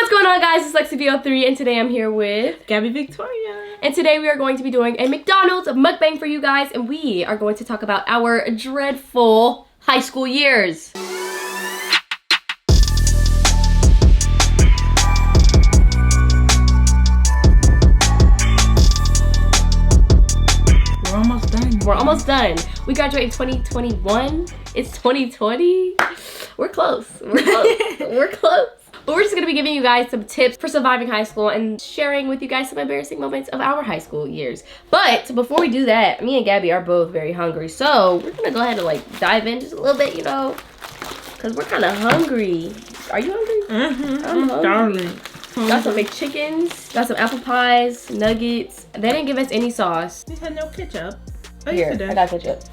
What's going on, guys? It's LexiVee03 and today I'm here with Gabby Victoria. And today we are going to be doing a McDonald's mukbang for you guys, and we are going to talk about our dreadful high school years. We're almost done. We're almost done. We graduated in 2021. It's 2020. We're close. We're close. We're close. But we're just going to be giving you guys some tips for surviving high school and sharing with you guys some embarrassing moments of our high school years. But before we do that, me and Gabby are both very hungry. So we're going to go ahead and dive in just a little bit, because we're kind of hungry. Are you hungry? Mm-hmm. I'm hungry. Darling. Got some McChickens, got some apple pies, nuggets. They didn't give us any sauce. This had no ketchup. Oh, Here, yes, it does. I got ketchup.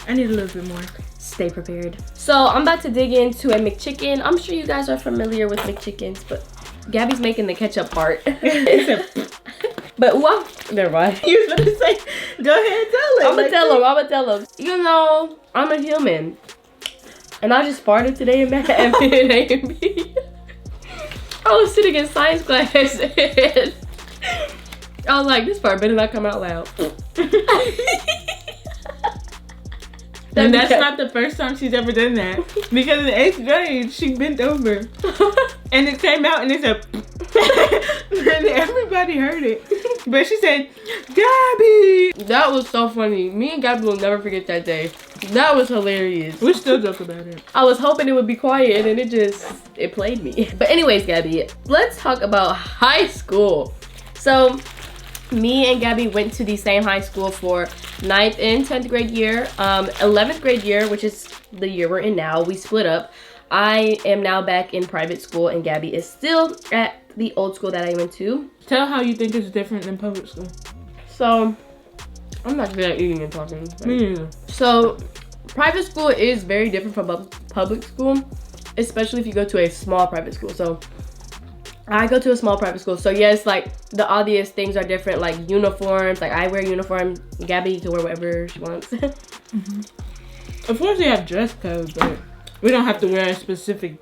I need a little bit more. Stay prepared. So I'm about to dig into a McChicken. I'm sure you guys are familiar with McChickens, but Gabby's making the ketchup part. But well, never mind. You was going to say, go ahead and tell him. I'm gonna tell him. You know, I'm a human. And I just farted today in math and A&B. I was sitting in science class and I was like, this part better not come out loud. And that's not the first time she's ever done that. Because in 8th grade, she bent over. And it came out and it said, and everybody heard it. But she said, Gabby! That was so funny. Me and Gabby will never forget that day. That was hilarious. We still joke about it. I was hoping it would be quiet and it played me. But anyways, Gabby, let's talk about high school. So, me and Gabby went to the same high school for 9th and 10th grade year. 11th grade year, which is the year we're in now, we split up. I am now back in private school and Gabby is still at the old school that I went to. Tell how you think it's different than public school. So, I'm not good at eating and talking. Me neither. So, private school is very different from public school, especially if you go to a small private school. So, I go to a small private school. So, yes, the obvious things are different, like uniforms. Like, I wear uniform. Gabby can wear whatever she wants. Of course, they have dress code, but we don't have to wear a specific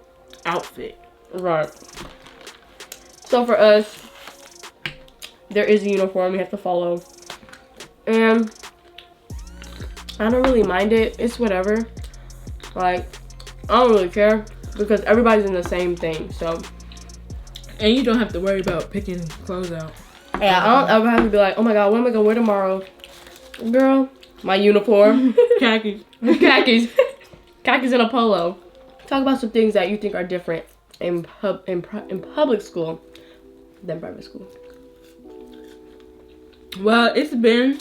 outfit. Right. So, for us, there is a uniform we have to follow. And I don't really mind it. It's whatever. I don't really care because everybody's in the same thing. So, and you don't have to worry about picking clothes out. Yeah, I don't ever have to be like, oh my god, what am I gonna wear tomorrow? Girl, my uniform. Khakis. Khakis. Khakis and a polo. Talk about some things that you think are different in public school than private school. Well, it's been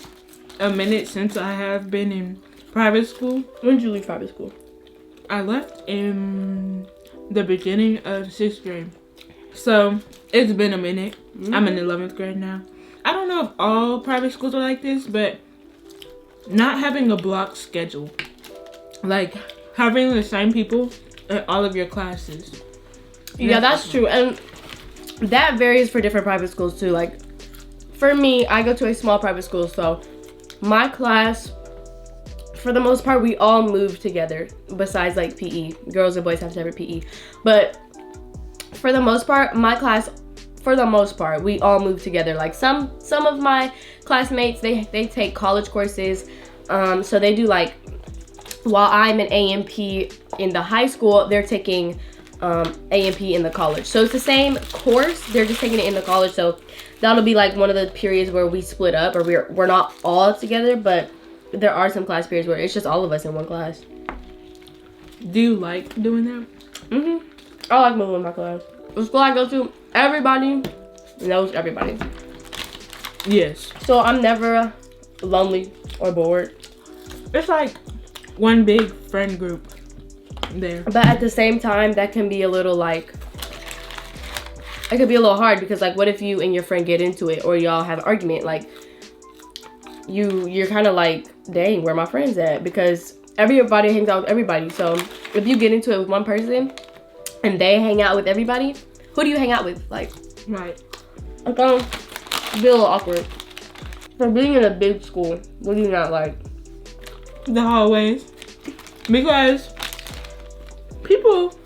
a minute since I have been in private school. When did you leave private school? I left in the beginning of 6th grade. So, it's been a minute. Mm-hmm. I'm in 11th grade now. I don't know if all private schools are like this, but not having a block schedule. Like, having the same people in all of your classes. Yeah, that's true. And that varies for different private schools too. Like, for me, I go to a small private school, so my class, for the most part, we all move together. Besides, like, PE. Girls and boys have separate PE. But for the most part, my class, for the most part, we all move together. Like, some of my classmates, they take college courses. So they do, like, while I'm an A&P in the high school, they're taking A&P in the college. So it's the same course, they're just taking it in the college. So that'll be like one of the periods where we split up, or we're not all together, but there are some class periods where it's just all of us in one class. Do you like doing that? Mm-hmm. I like moving in my class. The school I go to, everybody knows everybody. Yes. So I'm never lonely or bored. It's like one big friend group there. But at the same time, that can be a little like, it could be a little hard because, like, what if you and your friend get into it or y'all have an argument? Like, you're kind of like, dang, where my friends at? Because everybody hangs out with everybody. So if you get into it with one person and they hang out with everybody, who do you hang out with? Like, right. It's gonna be a little awkward. For being in a big school, what do you not like? The hallways. Because people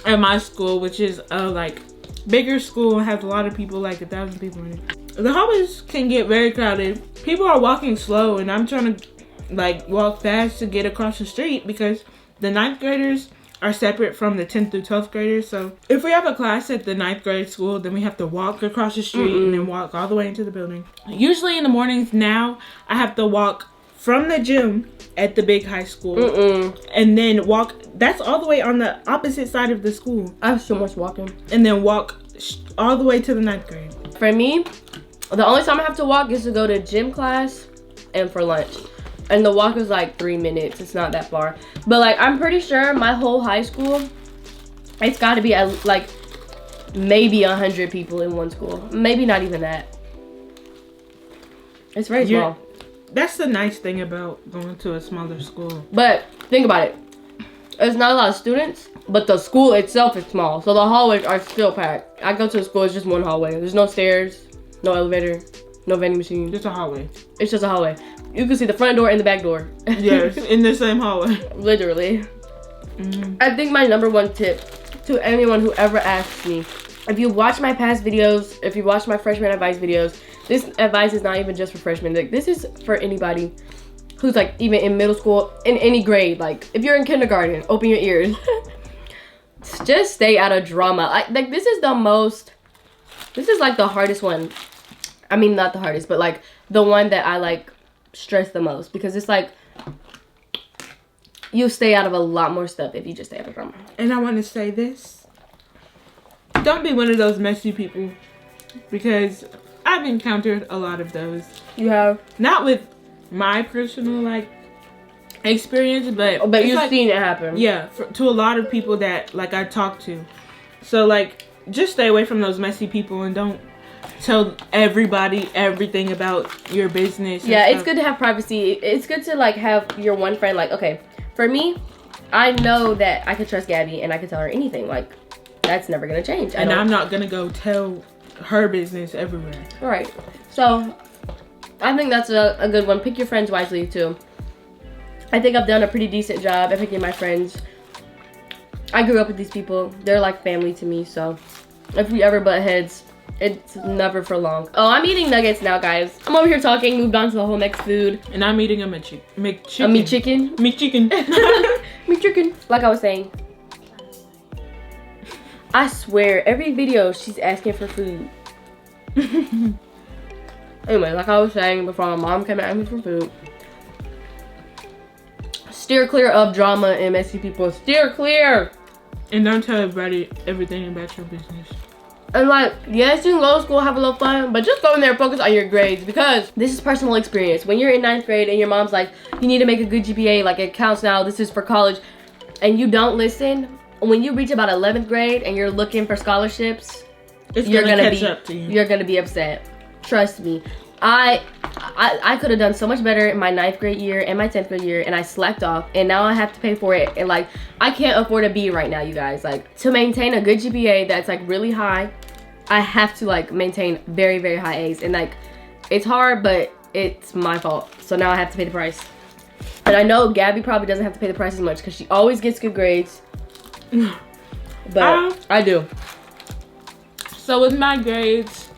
at my school, which is a like bigger school, has a lot of people, like 1,000 people in it. The hallways can get very crowded. People are walking slow, and I'm trying to like walk fast to get across the street because the 9th graders are separate from the 10th through 12th graders. So if we have a class at the 9th grade school, then we have to walk across the street and then walk all the way into the building. Usually in the mornings now, I have to walk from the gym at the big high school and then walk. That's all the way on the opposite side of the school. I have so much walking. And then walk all the way to the 9th grade. For me, the only time I have to walk is to go to gym class and for lunch. And the walk is like 3 minutes. It's not that far. But like, I'm pretty sure my whole high school, it's got to be at like maybe 100 people in one school. Maybe not even that. It's very small. That's the nice thing about going to a smaller school. But think about it. There's not a lot of students, but the school itself is small. So the hallways are still packed. I go to a school, it's just one hallway. There's no stairs, no elevator, no vending machine. Just a hallway. It's just a hallway. You can see the front door and the back door. Yes, in the same hallway. Literally. I think my #1 tip to anyone who ever asks me, if you watch my past videos, if you watch my freshman advice videos, this advice is not even just for freshmen. Like, this is for anybody who's like even in middle school, in any grade. Like if you're in kindergarten, open your ears. Just stay out of drama. Like this is like the hardest one. I mean, not the hardest, but like the one that I like stress the most, because it's like you stay out of a lot more stuff if you just stay out of drama. And I want to say this: don't be one of those messy people, because I've encountered a lot of those. You have? Not with my personal like experience, but you've like, seen it happen. Yeah, to a lot of people that like I talk to. So like, just stay away from those messy people and don't tell everybody everything about your business. Yeah, it's good to have privacy. It's good to like have your one friend. Like, okay, for me, I know that I can trust Gabby and I can tell her anything. Like, that's never gonna change. And I'm not gonna go tell her business everywhere. Right. So I think that's a good one. Pick your friends wisely too. I think I've done a pretty decent job at picking my friends. I grew up with these people. They're like family to me. So if we ever butt heads, it's never for long. Oh, I'm eating nuggets now, guys. I'm over here talking, moved on to the whole next food. And I'm eating a meat chicken. A meat chicken? Meat chicken. Meat chicken. Like I was saying, I swear, every video she's asking for food. Anyway, like I was saying before, my mom came at me for food. Steer clear of drama and messy people. Steer clear. And don't tell everybody everything about your business. And like, yes, you can go to school, have a little fun, but just go in there and focus on your grades, because this is personal experience. When you're in 9th grade and your mom's like, you need to make a good GPA, like it counts now, this is for college, and you don't listen, when you reach about 11th grade and you're looking for scholarships, you're gonna be upset. Trust me. I could have done so much better in my 9th grade year and my 10th grade year, and I slacked off, and now I have to pay for it, and like, I can't afford a B right now, you guys. Like, to maintain a good GPA that's like really high, I have to like maintain very, very high A's, and like, it's hard, but it's my fault. So now I have to pay the price. And I know Gabby probably doesn't have to pay the price as much because she always gets good grades, but I do. So with my grades,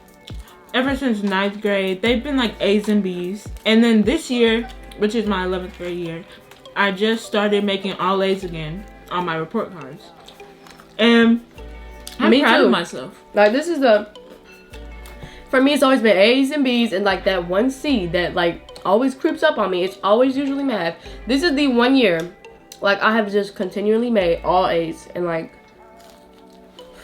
ever since 9th grade, they've been like A's and B's. And then this year, which is my 11th grade year, I just started making all A's again on my report cards. And I'm proud of myself. Like, this is for me, it's always been A's and B's, and like that one C that like always creeps up on me. It's always usually math. This is the 1 year, like, I have just continually made all A's, and like,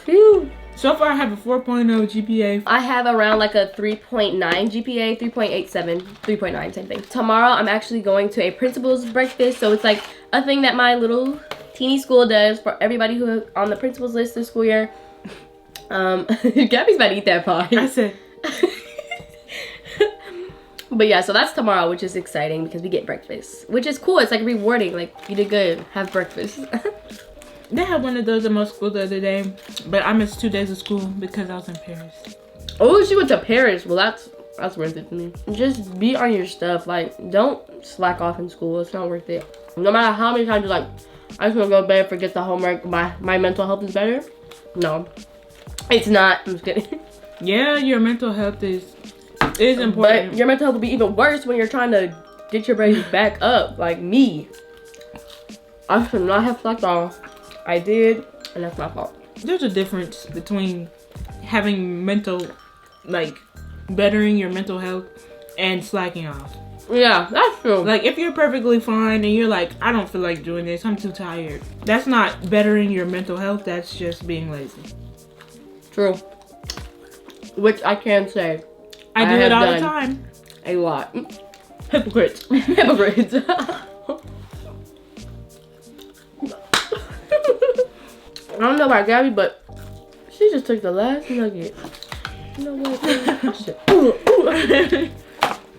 phew. So far, I have a 4.0 GPA. I have around like a 3.9 GPA, 3.87, 3.9, same thing. Tomorrow, I'm actually going to a principal's breakfast. So it's like a thing that my little teeny school does for everybody who is on the principal's list this school year. Gabby's about to eat that pie. I said. But yeah, so that's tomorrow, which is exciting because we get breakfast, which is cool. It's like rewarding. Like, you did good. Have breakfast. They had one of those at my school the other day, but I missed 2 days of school because I was in Paris. Oh, she went to Paris. Well, that's worth it to me. Just be on your stuff. Like, don't slack off in school. It's not worth it. No matter how many times you're like, I just want to go to bed, forget the homework. My mental health is better. No, it's not. I'm just kidding. Yeah, your mental health is important. But your mental health will be even worse when you're trying to get your brain back up. Like me, I should not have slept off. I did, and that's my fault. There's a difference between having mental, like, bettering your mental health and slacking off. Yeah, that's true. Like, if you're perfectly fine and you're like, I don't feel like doing this, I'm too tired. That's not bettering your mental health, that's just being lazy. True. Which I can say. I do it all the time. A lot. Hypocrites. Hypocrites. I don't know about Gabby, but she just took the last nugget. You know what?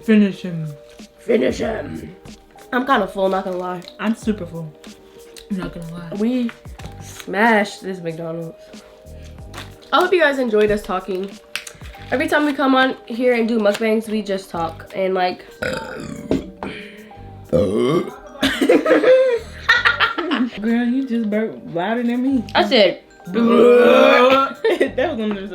Finish him. Finish him. I'm kind of full, not gonna lie. I'm super full. I'm not gonna lie. We smashed this McDonald's. I hope you guys enjoyed us talking. Every time we come on here and do mukbangs, we just talk and like. Girl, you just burped louder than me. I said. That was one of those.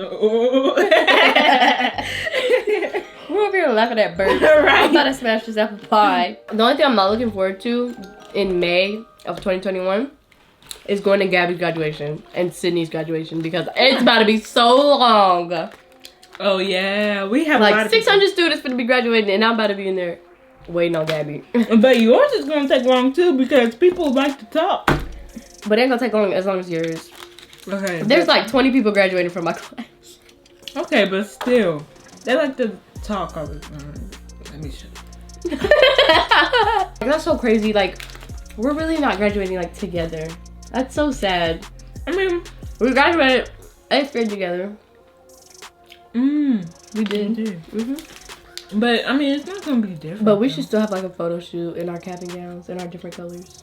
We're over here laughing at birds. Right. I'm about to smash this apple pie. The only thing I'm not looking forward to in May of 2021 is going to Gabby's graduation and Sydney's graduation because it's about to be so long. Oh yeah, we have like 600 students for to be graduating, and I'm about to be in there waiting on Gabby. But yours is gonna take long too because people like to talk. But it ain't gonna take long as yours. Okay. There's like 20 people graduating from my class. Okay, but still, they like to talk all the time. Let me show you. That's so crazy. Like, we're really not graduating like together. That's so sad. I mean, we graduated 8th grade together. We did too. But I mean, it's not gonna be different. But we should still have like a photo shoot in our cap and gowns in our different colors.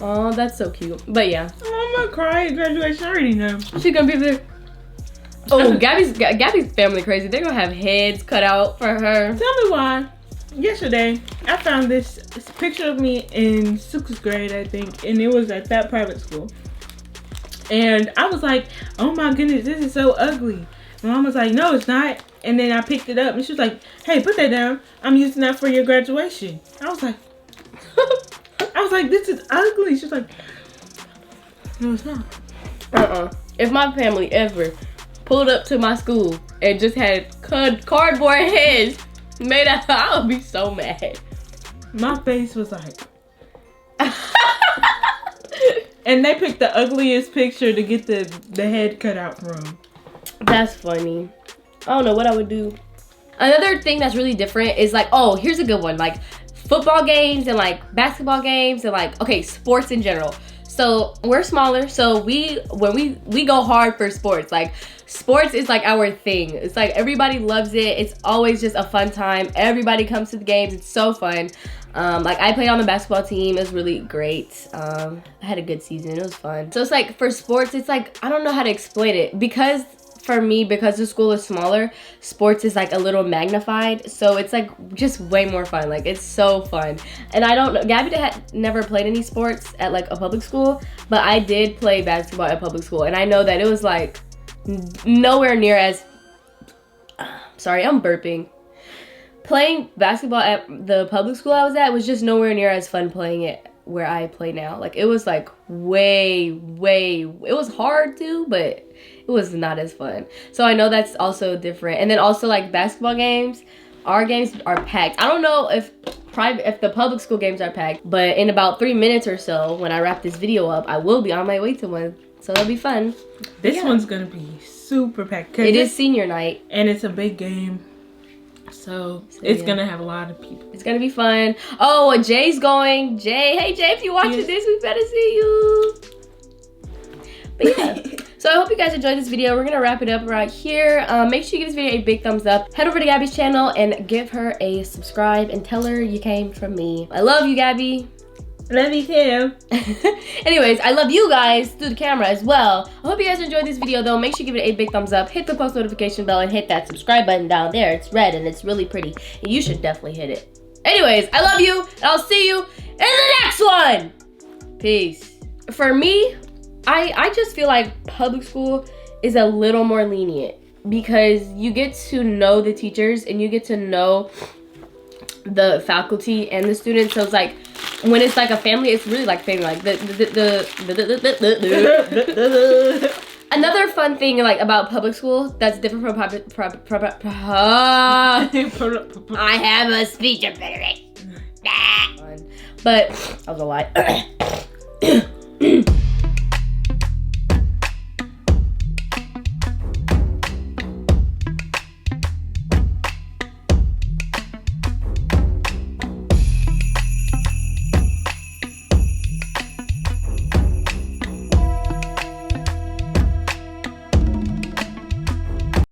Oh, that's so cute. But yeah. Oh, I'm gonna cry at graduation. I already know. She's gonna be there. Oh, Gabby's family crazy. They're gonna have heads cut out for her. Tell me why. Yesterday, I found this picture of me in 6th grade, I think, and it was at that private school. And I was like, oh my goodness, this is so ugly. My mom was like, no, it's not. And then I picked it up and she was like, hey, put that down. I'm using that for your graduation. I was like, this is ugly. She was like, no, it's not. If my family ever pulled up to my school and just had cardboard heads made out, I would be so mad. My face was like. And they picked the ugliest picture to get the head cut out from. That's funny. I don't know what I would do. Another thing that's really different is like, oh, here's a good one. Like football games and like basketball games and like, okay, sports in general. So we're smaller, so when we go hard for sports. Like sports is like our thing. It's like everybody loves it. It's always just a fun time. Everybody comes to the games. It's so fun. Like I played on the basketball team. It was really great. I had a good season. It was fun. So it's like for sports, it's like I don't know how to explain it because for me, because the school is smaller, sports is like a little magnified, so it's like just way more fun. Like it's so fun. And I don't know, Gabby had never played any sports at like a public school, but I did play basketball at public school, and I know that it was like nowhere near as sorry, I'm burping. Playing basketball at the public school I was at was just nowhere near as fun playing it where I play now. Like it was like way, it was hard too, but it was not as fun. So I know that's also different. And then also like basketball games, our games are packed. I don't know if the public school games are packed, but in about 3 minutes or so, when I wrap this video up, I will be on my way to one. So that'll be fun. This one's gonna be super packed. It is senior night. And it's a big game. So it's gonna have a lot of people. It's gonna be fun. Oh, Jay's going. Jay, hey Jay, if you're watching this, we better see you. But yeah. So I hope you guys enjoyed this video. We're gonna wrap it up right here. Make sure you give this video a big thumbs up. Head over to Gabby's channel and give her a subscribe and tell her you came from me. I love you, Gabby. Love you too. Anyways, I love you guys through the camera as well. I hope you guys enjoyed this video though. Make sure you give it a big thumbs up. Hit the post notification bell and hit that subscribe button down there. It's red and it's really pretty. And you should definitely hit it. Anyways, I love you and I'll see you in the next one. Peace. For me, I just feel like public school is a little more lenient because you get to know the teachers and you get to know the faculty and the students. So it's like when it's like a family, it's really like family. Like another fun thing like about public school that's different from I have a speech impediment. But that was a lie.